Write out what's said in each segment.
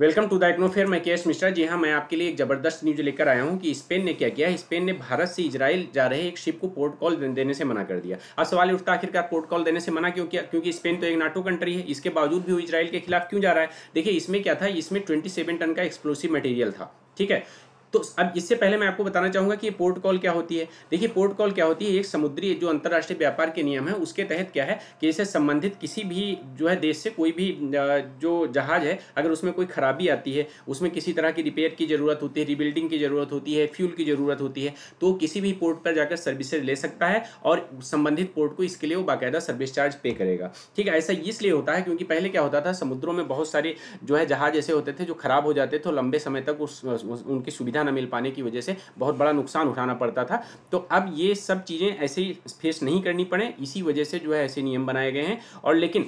Welcome to the टेक्नोफेयर। मैं KS Mishra. जी हाँ, मैं आपके लिए एक ज़बरदस्त न्यूज़ लेकर आया हूँ कि स्पेन ने क्या किया है। स्पेन ने भारत से इजराइल जा रहे एक शिप को पोर्ट कॉल देने से मना कर दिया। अब सवाल ये उठता है, आखिरकार पोर्ट कॉल देने से मना क्यों किया? क्योंकि स्पेन तो एक नाटो कंट्री है, इसके बावजूद भी वो इजराइल के खिलाफ क्यों जा रहा है? देखिए, इसमें क्या था, इसमें 27 टन का एक्सप्लोसिव मटेरियल था। ठीक है, तो अब इससे पहले मैं आपको बताना चाहूँगा कि ये पोर्ट कॉल क्या होती है। देखिए, पोर्ट कॉल क्या होती है, एक समुद्री जो अंतर्राष्ट्रीय व्यापार के नियम है उसके तहत क्या है कि इससे संबंधित किसी भी जो है देश से कोई भी जो जहाज़ है, अगर उसमें कोई खराबी आती है, उसमें किसी तरह की रिपेयर की ज़रूरत होती है, रिबिल्डिंग की ज़रूरत होती है, फ्यूल की ज़रूरत होती है, तो किसी भी पोर्ट पर जाकर सर्विसेज ले सकता है और संबंधित पोर्ट को इसके लिए वो बाकायदा सर्विस चार्ज पे करेगा। ठीक है, ऐसा इसलिए होता है क्योंकि पहले क्या होता था, समुद्रों में बहुत सारे जो है जहाज़ ऐसे होते थे जो खराब हो जाते थे, तो लंबे समय तक उनकी सुविधा न मिल पाने की वजह से बहुत बड़ा नुकसान उठाना पड़ता था। तो अब ये सब चीज़ें ऐसे ही फेस नहीं करनी पड़े, इसी वजह से जो है ऐसे नियम बनाए गए हैं। और लेकिन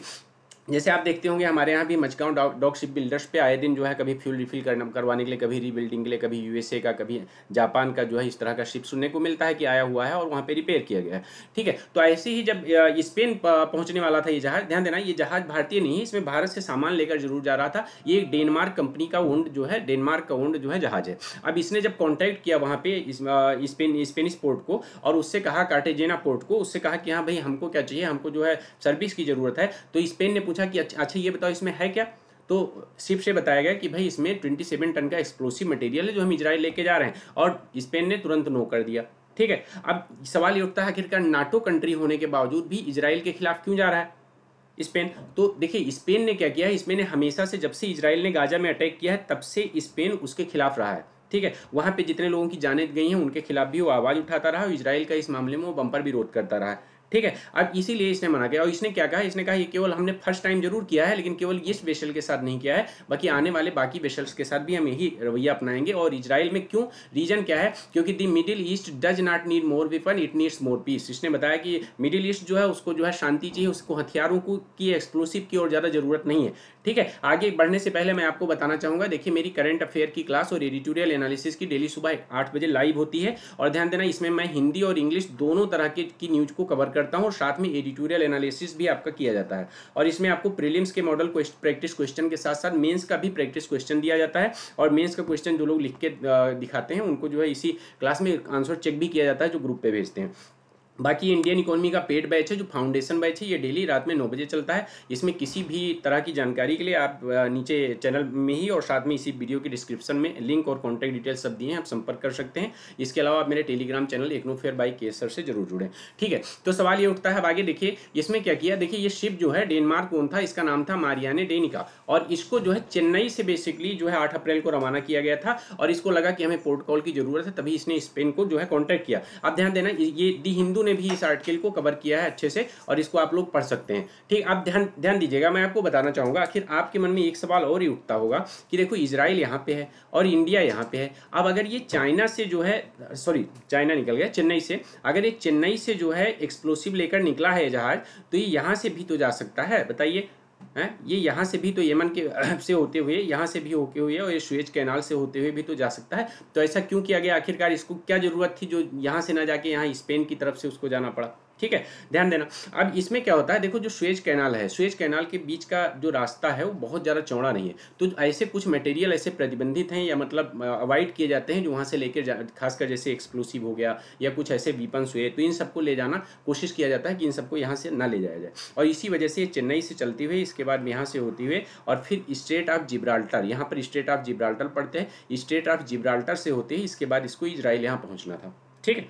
जैसे आप देखते होंगे, हमारे यहाँ भी मचगांव डॉक शिप बिल्डर्स पे आए दिन जो है कभी फ्यूल रिफिल करवाने के लिए, कभी रीबिल्डिंग के लिए, कभी यूएसए का, कभी जापान का जो है इस तरह का शिप सुनने को मिलता है कि आया हुआ है और वहाँ पे रिपेयर किया गया है। ठीक है, तो ऐसे ही जब स्पेन पहुँचने वाला था ये जहाज़, ध्यान देना ये जहाज़ भारतीय नहीं है, इसमें भारत से सामान लेकर जरूर जा रहा था। ये एक डेनमार्क कंपनी का ओन्ड जो है, डेनमार्क का ओन्ड जो है जहाज़ है। अब इसने जब कॉन्टैक्ट किया वहाँ पे स्पेनिश पोर्ट को और उससे कहा, कार्टेजेना पोर्ट को, उससे कहा कि हाँ भाई हमको क्या चाहिए, हमको जो है सर्विस की ज़रूरत है। तो स्पेन ने पूछा कि अच्छा ये बताओ इसमें है क्या। तो शिप से बताया गया कि भाई इसमें 27 टन का एक्सप्लोसिव मटेरियल है जो हम इजराइल लेके जा रहे हैं, और स्पेन ने तुरंत नो कर दिया। ठीक है, अब सवाल ये उठता है, आखिरकार नाटो कंट्री होने के बावजूद भी इजराइल के खिलाफ क्यों जा रहा है स्पेन? तो देखिए, स्पेन ने क्या किया है, स्पेन ने हमेशा से, जब से इजराइल ने गाजा में अटैक किया है तब से स्पेन उसके खिलाफ रहा है। ठीक है, वहाँ पे जितने लोगों की जानें गई हैं उनके खिलाफ भी वो आवाज़ उठाता रहा और इजराइल का इस मामले में वो बम्पर विरोध करता रहा है। ठीक है, अब इसीलिए इसने मना किया। और इसने क्या कहा, इसने कहा ये केवल हमने फर्स्ट टाइम जरूर किया है, लेकिन केवल इस वेसल के साथ नहीं किया है, बाकी आने वाले बाकी वेसल्स के साथ भी हम यही रवैया अपनाएंगे। और इजराइल में क्यों, रीजन क्या है, क्योंकि the Middle East does not need more weapon, it needs more peace. इसने बताया कि मिडिल ईस्ट जो है उसको जो है शांति चाहिए, उसको हथियारों की एक्सप्लोसिव की और ज़्यादा ज़रूरत नहीं है। ठीक है, आगे बढ़ने से पहले मैं आपको बताना चाहूँगा, देखिए मेरी करंट अफेयर की क्लास और एडिटोरियल एनालिसिस की डेली सुबह 8 बजे लाइव होती है। और ध्यान देना, इसमें मैं हिंदी और इंग्लिश दोनों तरह की न्यूज़ को कवर करता हूँ और साथ में एडिटोरियल एनालिसिस भी आपका किया जाता है। और इसमें आपको प्रीलिम्स के मॉडल प्रैक्टिस क्वेश्चन के साथ साथ मेंस का भी प्रैक्टिस क्वेश्चन दिया जाता है। और मेंस का क्वेश्चन जो लोग लिख के दिखाते हैं उनको जो है इसी क्लास में आंसर चेक भी किया जाता है, जो ग्रुप पे भेजते हैं। बाकी इंडियन इकोनॉमी का पेड बैच है, जो फाउंडेशन बैच है, ये डेली रात में 9 बजे चलता है। इसमें किसी भी तरह की जानकारी के लिए आप नीचे चैनल में ही और साथ में इसी वीडियो के डिस्क्रिप्शन में लिंक और कॉन्टैक्ट डिटेल्स सब दिए हैं, आप संपर्क कर सकते हैं। इसके अलावा आप मेरे Telegram channel Technofair by KS sir से जरूर जुड़ें। ठीक है, तो सवाल ये उठता है, अब आगे देखिए इसमें क्या किया। देखिए, ये शिप जो है डेनमार्क ओन था, इसका नाम था मारियाने डेनिका, और इसको जो है चेन्नई से बेसिकली जो है 8 अप्रैल को रवाना किया गया था। और इसको लगा कि हमें पोर्ट कॉल की जरूरत है, तभी इसने स्पेन को जो है कॉन्टैक्ट किया। अब ध्यान देना, ये दी हिंदू ने भी इस आर्टिकल को कवर किया है अच्छे से, और इसको आप लोग पढ़ सकते हैं। ठीक, अब ध्यान दीजिएगा, मैं आपको बताना चाहूंगा। आखिर आपके मन में एक सवाल और ही उठता होगा कि देखो इजराइल यहाँ पे है और इंडिया यहाँ पे है। अब अगर ये चाइना से जो है, सॉरी चाइना निकल गया, चेन्नई से, अगर ये चेन्नई से जो है एक्सप्लोसिव लेकर निकला है जहाज, तो ये यहाँ से भी तो जा सकता है, बताइए हैं। ये यहाँ से भी तो यमन के से होते हुए, यहाँ से भी होते हुए, और ये सुएज कैनाल से होते हुए भी तो जा सकता है। तो ऐसा क्यों किया गया आखिरकार? इसको क्या जरूरत थी जो यहाँ से ना जाके यहाँ स्पेन की तरफ से उसको जाना पड़ा? ठीक है, ध्यान देना। अब इसमें क्या होता है, देखो जो सुएज कैनाल है, सुएज कैनाल के बीच का जो रास्ता है वो बहुत ज़्यादा चौड़ा नहीं है। तो ऐसे कुछ मटेरियल ऐसे प्रतिबंधित हैं या मतलब अवॉइड किए जाते हैं जो वहाँ से लेकर खासकर जैसे एक्सप्लोसिव हो गया या कुछ ऐसे वीपन्स हुए, तो इन सबको ले जाना कोशिश किया जाता है कि इन सबको यहाँ से ना ले जाया जाए। और इसी वजह से चेन्नई से चलती हुई, इसके बाद यहाँ से होती हुए और फिर स्ट्रेट ऑफ जिब्राल्टर, यहाँ पर स्ट्रेट ऑफ जिब्राल्टर पढ़ते हैं, स्ट्रेट ऑफ जिब्राल्टर से होते ही इसके बाद इसको इजराइल यहाँ पहुँचना था। ठीक है,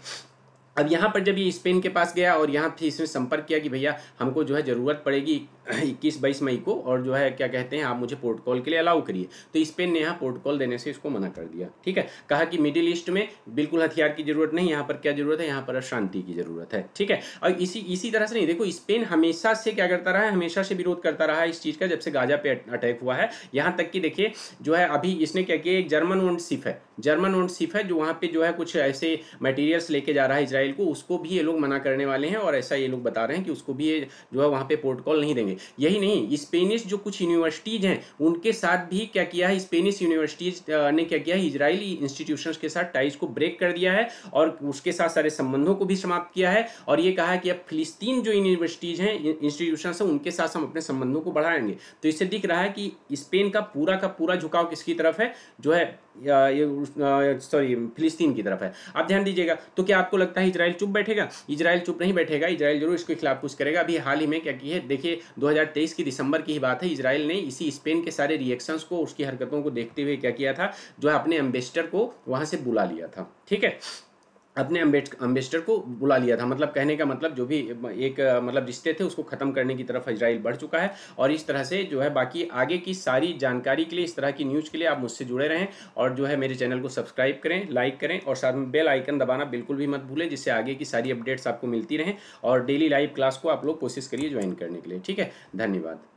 अब यहाँ पर जब ये स्पेन के पास गया और यहाँ फिर इसने संपर्क किया कि भैया हमको जो है ज़रूरत पड़ेगी 21-22 मई को, और जो है क्या कहते हैं, आप मुझे पोर्ट कॉल के लिए अलाउ करिए, तो स्पेन ने यहाँ पोर्ट कॉल देने से इसको मना कर दिया। ठीक है, कहा कि मिडिल ईस्ट में बिल्कुल हथियार की जरूरत नहीं, यहाँ पर क्या जरूरत है, यहाँ पर शांति की जरूरत है। ठीक है, और इसी तरह से नहीं, देखो स्पेन हमेशा से क्या करता रहा है, हमेशा से विरोध करता रहा है इस चीज़ का, जब से गाजा पे अटैक हुआ है। यहाँ तक कि देखिए जो है अभी इसने क्या किया, एक जर्मन ओन्ड शिप है, जर्मन ओन्ड शिप है जो वहाँ पे जो है कुछ ऐसे मटेरियल्स लेके जा रहा है इजराइल इजराइल को, उसको भी ये लोग मना करने वाले हैं, और ऐसा ये लोग बता रहे हैं कि उसको भी ये जो है वहाँ पे पोर्ट कॉल नहीं देंगे। यही नहीं, स्पेनिश जो कुछ यूनिवर्सिटीज़ हैं उनके साथ भी क्या किया है, स्पेनिश यूनिवर्सिटीज़ ने क्या किया है, इजरायली इंस्टीट्यूशंस के साथ टाइज को ब्रेक कर दिया है और उसके साथ सारे संबंधों को भी समाप्त किया है, और ये कहा है कि अब फिलिस्तीन जो यूनिवर्सिटीज़ हैं, इंस्टीट्यूशंस हैं, उनके साथ हम अपने संबंधों को बढ़ाएंगे। तो इससे दिख रहा है कि स्पेन का पूरा झुकाव किसकी तरफ है, जो है सॉरी फिलिस्तीन की तरफ है। आप ध्यान दीजिएगा। तो क्या आपको लगता है इजराइल चुप बैठेगा? इजराइल चुप नहीं बैठेगा, इजराइल जरूर इसके खिलाफ कुछ करेगा। अभी हाल ही में क्या की है, देखिए 2023 की दिसंबर की ही बात है, इजराइल ने इसी स्पेन के सारे रिएक्शंस को, उसकी हरकतों को देखते हुए क्या किया था, जो है अपने एम्बेसडर को वहां से बुला लिया था। ठीक है, अपने एम्बेसडर को बुला लिया था। मतलब कहने का मतलब जो भी एक मतलब रिश्ते थे उसको ख़त्म करने की तरफ इजराइल बढ़ चुका है। और इस तरह से जो है बाकी आगे की सारी जानकारी के लिए, इस तरह की न्यूज़ के लिए आप मुझसे जुड़े रहें, और जो है मेरे चैनल को सब्सक्राइब करें, लाइक करें, और साथ में बेल आइकन दबाना बिल्कुल भी मत भूलें, जिससे आगे की सारी अपडेट्स आपको मिलती रहें। और डेली लाइव क्लास को आप लोग कोशिश करिए ज्वाइन करने के लिए। ठीक है, धन्यवाद।